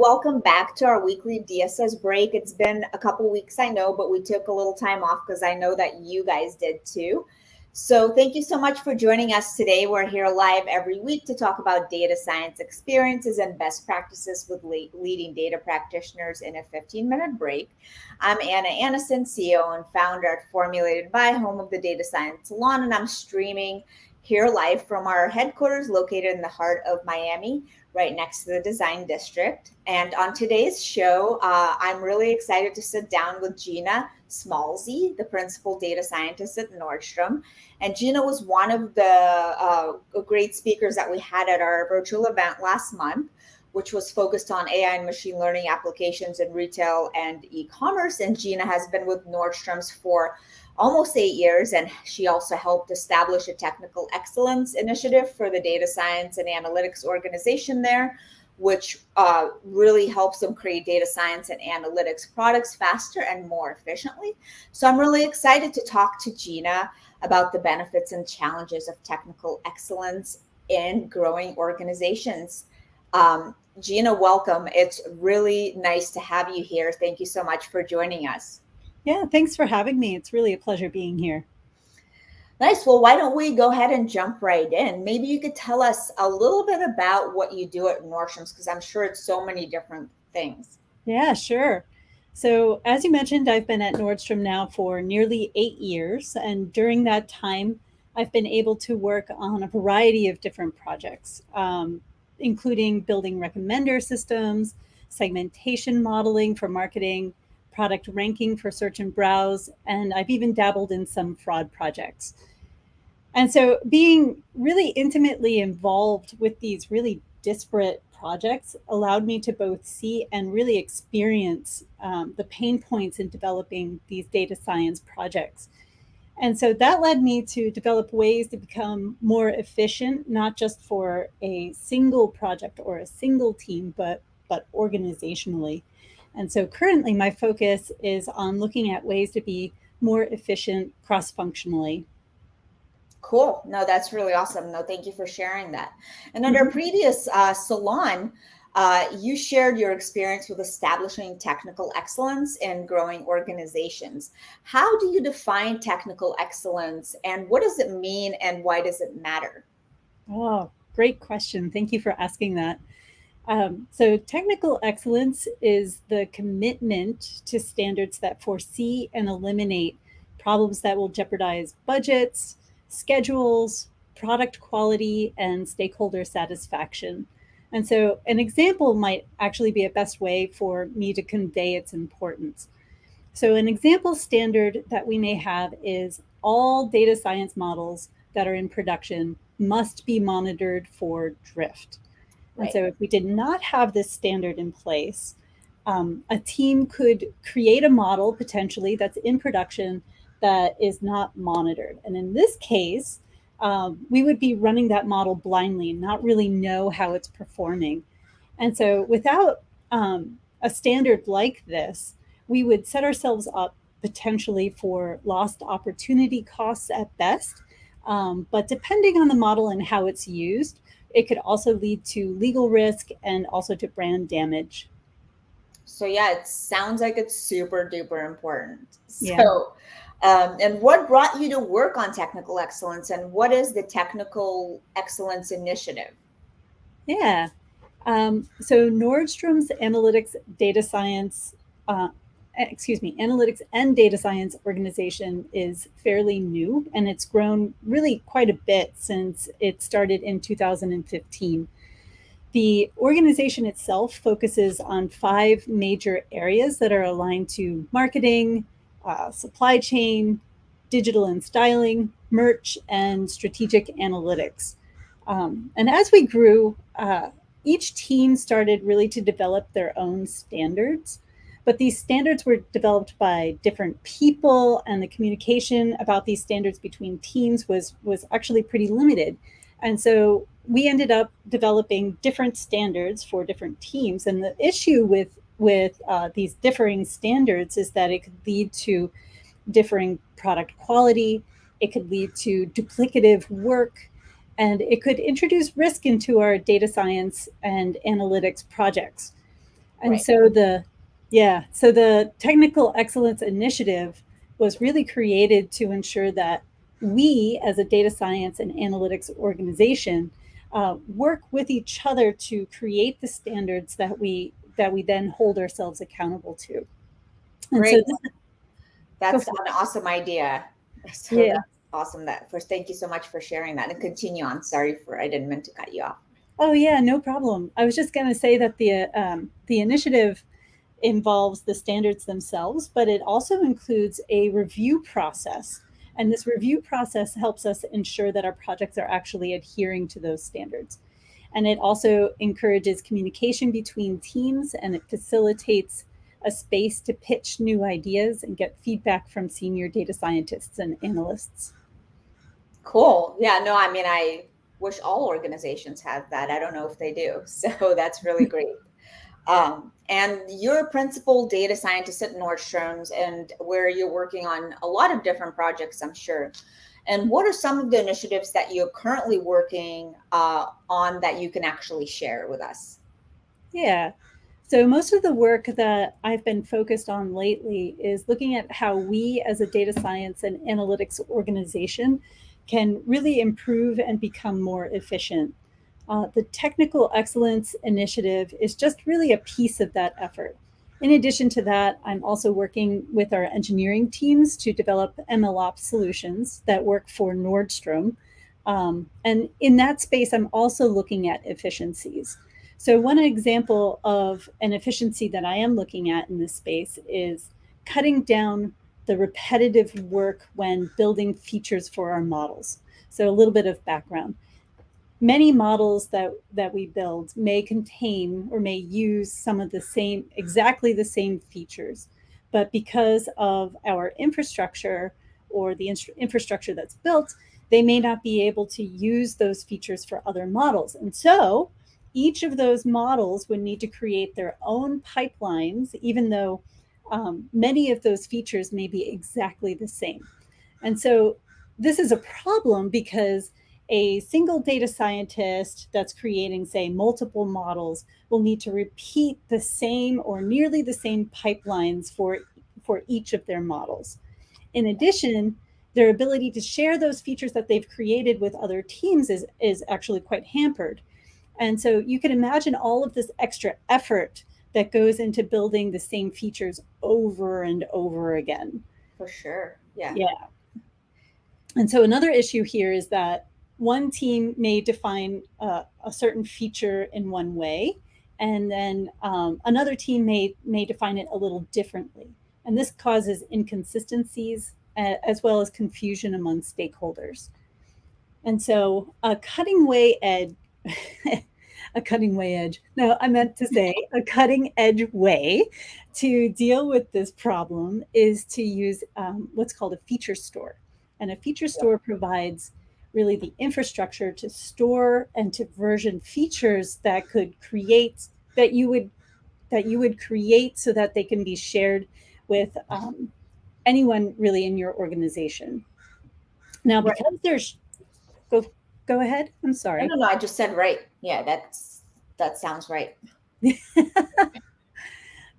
welcome back to our weekly DSS break. It's been a couple weeks, I know, but we took a little time off because I know that you guys did too. So, thank you so much for joining us today. We're here live every week to talk about data science experiences and best practices with leading data practitioners in a 15-minute break. I'm Anna Annison, CEO and founder at Formulated by, home of the Data Science Salon, and I'm streaming here live from our headquarters located in the heart of Miami, right next to the design district. And on today's show, I'm really excited to sit down with Gina Schmalzle, the principal data scientist at Nordstrom. And Gina was one of the great speakers that we had at our virtual event last month, which was focused on AI and machine learning applications in retail and e-commerce. And Gina has been with Nordstrom's for almost 8 years, and she also helped establish a technical excellence initiative for the data science and analytics organization there, which really helps them create data science and analytics products faster and more efficiently. So I'm really excited to talk to Gina about the benefits and challenges of technical excellence in growing organizations. Gina, welcome. It's really nice to have you here. Thank you so much for joining us. Yeah, thanks for having me. It's really a pleasure being here. Nice. Well, why don't we go ahead and jump right in? Maybe you could tell us a little bit about what you do at Nordstrom's, because I'm sure it's so many different things. Yeah, sure. So, as you mentioned, I've been at Nordstrom now for nearly 8 years. And during that time, I've been able to work on a variety of different projects, including building recommender systems, segmentation modeling for marketing, product ranking for search and browse, and I've even dabbled in some fraud projects. And so being really intimately involved with these really disparate projects allowed me to both see and really experience the pain points in developing these data science projects. And so that led me to develop ways to become more efficient, not just for a single project or a single team, but organizationally. And so currently my focus is on looking at ways to be more efficient cross-functionally. Cool. No, that's really awesome. No, thank you for sharing that. And under Mhm. previous salon, you shared your experience with establishing technical excellence in growing organizations. How do you define technical excellence, and what does it mean, and why does it matter? Oh, great question. Thank you for asking that. So, technical excellence is the commitment to standards that foresee and eliminate problems that will jeopardize budgets, schedules, product quality, and stakeholder satisfaction. And so, an example might actually be a best way for me to convey its importance. So, an example standard that we may have is all data science models that are in production must be monitored for drift. And Right. so, if we did not have this standard in place, a team could create a model potentially that's in production that is not monitored. And in this case, we would be running that model blindly and not really know how it's performing. And so, without a standard like this, we would set ourselves up potentially for lost opportunity costs at best. But depending on the model and how it's used, it could also lead to legal risk and also to brand damage. So yeah, it sounds like it's super duper important. Yeah. And what brought you to work on technical excellence, and what is the Technical Excellence Initiative? Yeah. So Nordstrom's analytics data science, analytics and data science organization is fairly new, and it's grown really quite a bit since it started in 2015. The organization itself focuses on five major areas that are aligned to marketing, supply chain, digital and styling, merch, and strategic analytics. And as we grew, each team started really to develop their own standards. But these standards were developed by different people, and the communication about these standards between teams was actually pretty limited. And so we ended up developing different standards for different teams. And the issue with these differing standards is that it could lead to differing product quality, it could lead to duplicative work, and it could introduce risk into our data science and analytics projects. And so the Technical Excellence Initiative was really created to ensure that we, as a data science and analytics organization, work with each other to create the standards that we then hold ourselves accountable to. And so Great. this, go That's for an it. awesome idea. So Yeah. that's awesome. That first, thank you so much for sharing that, and continue on. Sorry for I didn't mean to cut you off. Oh yeah, no problem. I was just going to say that the initiative involves the standards themselves, but it also includes a review process. And this review process helps us ensure that our projects are actually adhering to those standards. And it also encourages communication between teams, and it facilitates a space to pitch new ideas and get feedback from senior data scientists and analysts. Cool. Yeah. No, I mean, I wish all organizations had that. I don't know if they do. So that's really great. And you're a principal data scientist at Nordstrom's, and where you're working on a lot of different projects, I'm sure. And what are some of the initiatives that you're currently working on that you can actually share with us? Yeah. So most of the work that I've been focused on lately is looking at how we as a data science and analytics organization can really improve and become more efficient. The Technical Excellence Initiative is just really a piece of that effort. In addition to that, I'm also working with our engineering teams to develop MLOps solutions that work for Nordstrom. And in that space, I'm also looking at efficiencies. So, one example of an efficiency that I am looking at in this space is cutting down the repetitive work when building features for our models. So, a little bit of background. Many models that we build may contain or may use some of the same, exactly the same features. But because of our infrastructure or the infrastructure that's built, they may not be able to use those features for other models. And so each of those models would need to create their own pipelines, even though many of those features may be exactly the same. And so this is a problem because a single data scientist that's creating, say, multiple models will need to repeat the same or nearly the same pipelines for each of their models. In addition, their ability to share those features that they've created with other teams is actually quite hampered. And so you can imagine all of this extra effort that goes into building the same features over and over again. For sure. Yeah. Yeah. And so another issue here is that one team may define a certain feature in one way, and then another team may define it a little differently. And this causes inconsistencies as well as confusion among stakeholders. And so a cutting way edge, a cutting way edge. No, I meant to say a cutting edge way to deal with this problem is to use what's called a feature store. And a feature store provides really the infrastructure to store and to version features that could create that you would create so that they can be shared with anyone really in your organization. Now, Right. because there's go go ahead. I'm No, sorry. no, no. I just said right. Yeah, that sounds right.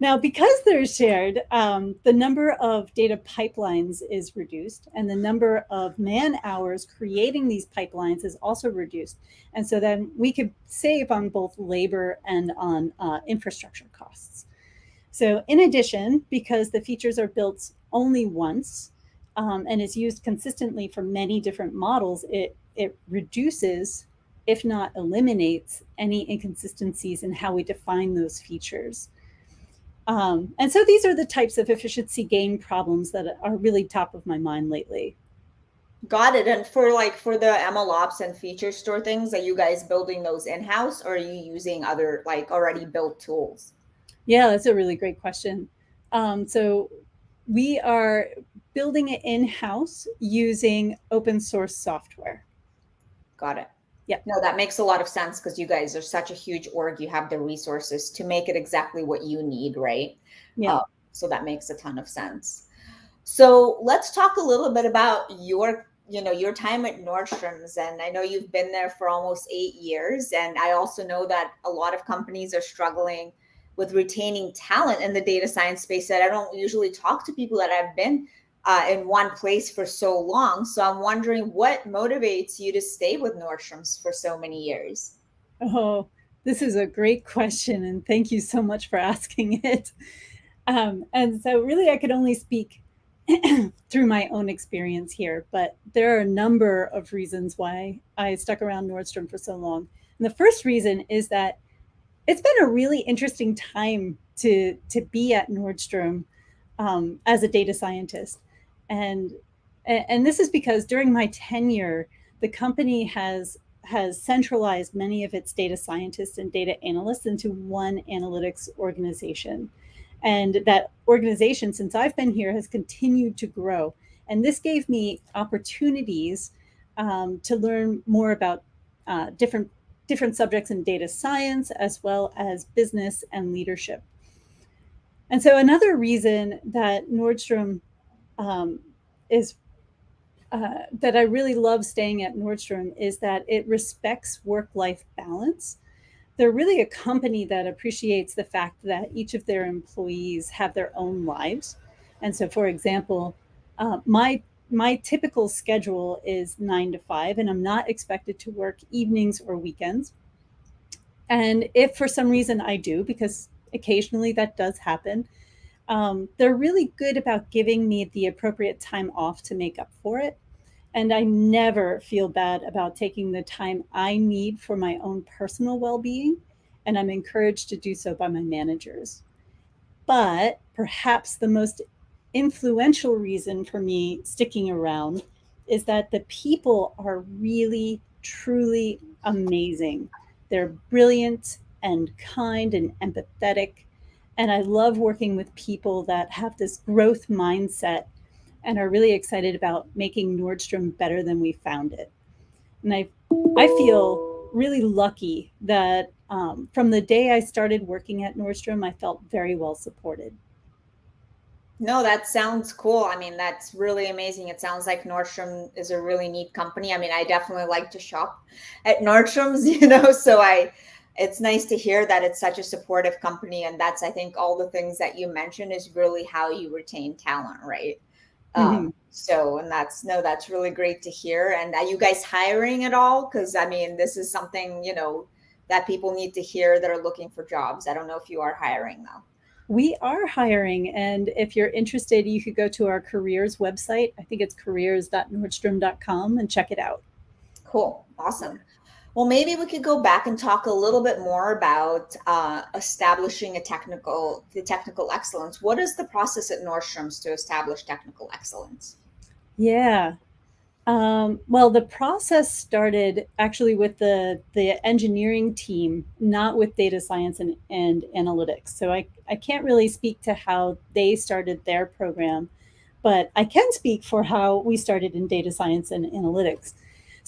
Now, because they're shared, the number of data pipelines is reduced, and the number of man hours creating these pipelines is also reduced. And so then we could save on both labor and on infrastructure costs. So, in addition, because the features are built only once and is used consistently for many different models, it reduces, if not eliminates, any inconsistencies in how we define those features. And so these are the types of efficiency gain problems that are really top of my mind lately. Got it. And for the MLOps and feature store things, are you guys building those in-house, or are you using other like already built tools? Yeah, that's a really great question. So we are building it in-house using open source software. Got it. Yeah. No, that makes a lot of sense because you guys are such a huge org. You have the resources to make it exactly what you need, right? Yeah. Uh, so that makes a ton of sense. So let's talk a little bit about your time at Nordstrom's. And I know you've been there for almost 8 years. And I also know that a lot of companies are struggling with retaining talent in the data science space that I don't usually talk to people that have been in one place for so long. So I'm wondering what motivates you to stay with Nordstrom's for so many years? Oh, this is a great question, and thank you so much for asking it. And so, really, I could only speak through my own experience here, but there are a number of reasons why I stuck around Nordstrom for so long. And the first reason is that it's been a really interesting time to be at Nordstrom as a data scientist, and and this is because during my tenure, the company has centralized many of its data scientists and data analysts into one analytics organization. And that organization, since I've been here, has continued to grow. And this gave me opportunities to learn more about different subjects in data science, as well as business and leadership. And so another reason that Nordstrom is that I really love staying at Nordstrom is that it respects work-life balance. They're really a company that appreciates the fact that each of their employees have their own lives. And so, for example, my typical schedule is 9 to 5, and I'm not expected to work evenings or weekends. And if for some reason I do, because occasionally that does happen, they're really good about giving me the appropriate time off to make up for it. And I never feel bad about taking the time I need for my own personal well being. And I'm encouraged to do so by my managers. But perhaps the most influential reason for me sticking around is that the people are really, truly amazing. They're brilliant and kind and empathetic. And I love working with people that have this growth mindset and are really excited about making Nordstrom better than we found it. And I feel really lucky that from the day I started working at Nordstrom, I felt very well supported. No, that sounds cool. I mean, that's really amazing. It sounds like Nordstrom is a really neat company. I mean, I definitely like to shop at Nordstrom's, so it's nice to hear that it's such a supportive company. And that's, I think, all the things that you mentioned is really how you retain talent, right? Mhm. So, and that's really great to hear. And are you guys hiring at all? Because I mean, this is something, that people need to hear that are looking for jobs. I don't know if you are hiring though. We are hiring, and if you're interested, you could go to our careers website. I think it's careers.nordstrom.com and check it out. Cool. Awesome. Well, maybe we could go back and talk a little bit more about establishing the technical excellence. What is the process at Nordstrom's to establish technical excellence? Yeah. Well, the process started actually with the engineering team, not with data science and analytics. So I can't really speak to how they started their program, but I can speak for how we started in data science and analytics.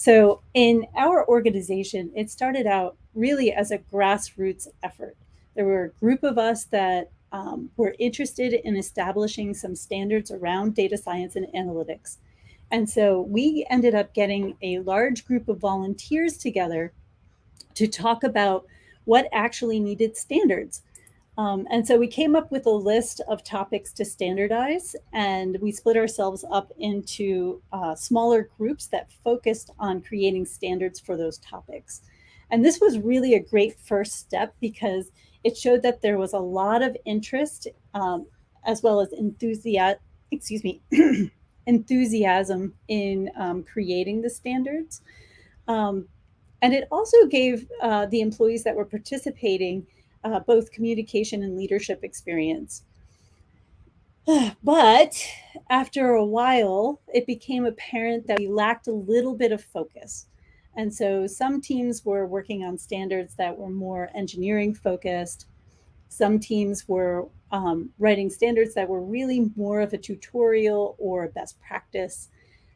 So in our organization, it started out really as a grassroots effort. There were a group of us that were interested in establishing some standards around data science and analytics. And so we ended up getting a large group of volunteers together to talk about what actually needed standards. And so we came up with a list of topics to standardize, and we split ourselves up into smaller groups that focused on creating standards for those topics. And this was really a great first step because it showed that there was a lot of interest as well as enthusiasm in creating the standards. Um, and it also gave the employees that were participating both communication and leadership experience. But after a while, it became apparent that we lacked a little bit of focus. And so some teams were working on standards that were more engineering focused. Some teams were writing standards that were really more of a tutorial or a best practice.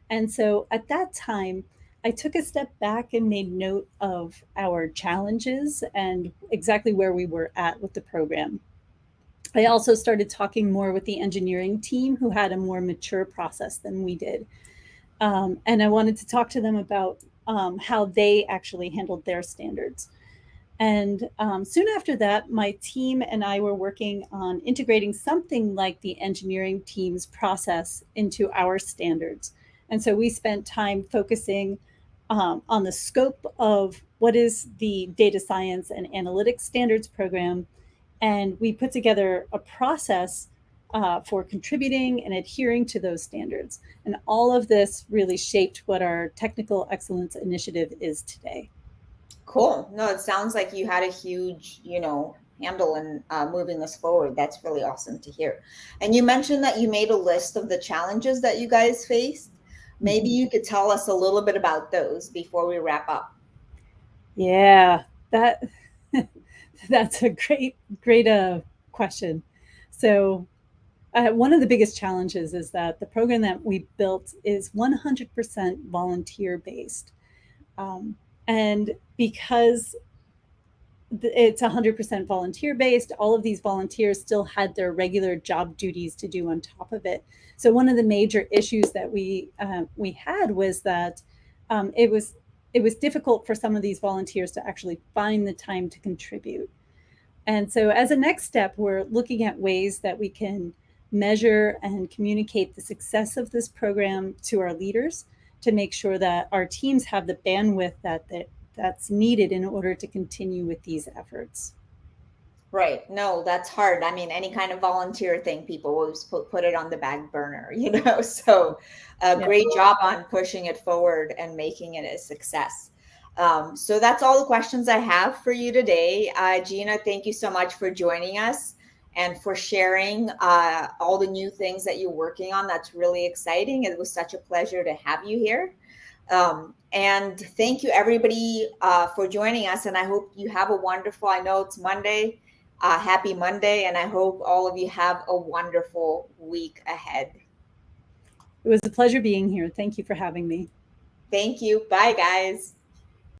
And so at that time, I took a step back and made note of our challenges and exactly where we were at with the program. I also started talking more with the engineering team who had a more mature process than we did. And I wanted to talk to them about how they actually handled their standards. And soon after that, my team and I were working on integrating something like the engineering team's process into our standards. And so we spent time focusing on the scope of what is the data science and analytics standards program. And we put together a process for contributing and adhering to those standards. And all of this really shaped what our technical excellence initiative is today. Cool. No, it sounds like you had a huge, handle in moving us forward. That's really awesome to hear. And you mentioned that you made a list of the challenges that you guys faced. Maybe Mhm. you could tell us a little bit about those before we wrap up. Yeah, that that's a great question. So one of the biggest challenges is that the program that we built is 100% volunteer based, and because it's 100% volunteer based, all of these volunteers still had their regular job duties to do on top of it. So one of the major issues that we had was that it was difficult for some of these volunteers to actually find the time to contribute. And so, as a next step, we're looking at ways that we can measure and communicate the success of this program to our leaders to make sure that our teams have the bandwidth that's needed in order to continue with these efforts. Right. No, that's hard. I mean, any kind of volunteer thing, people always put it on the back burner, So, Yeah. great job on pushing it forward and making it a success. So that's all the questions I have for you today. Gina, thank you so much for joining us and for sharing all the new things that you're working on. That's really exciting. It was such a pleasure to have you here. And thank you, everybody, for joining us. And I hope you have a wonderful, I know it's Monday. Happy Monday, and I hope all of you have a wonderful week ahead. It was a pleasure being here. Thank you for having me. Thank you. Bye, guys.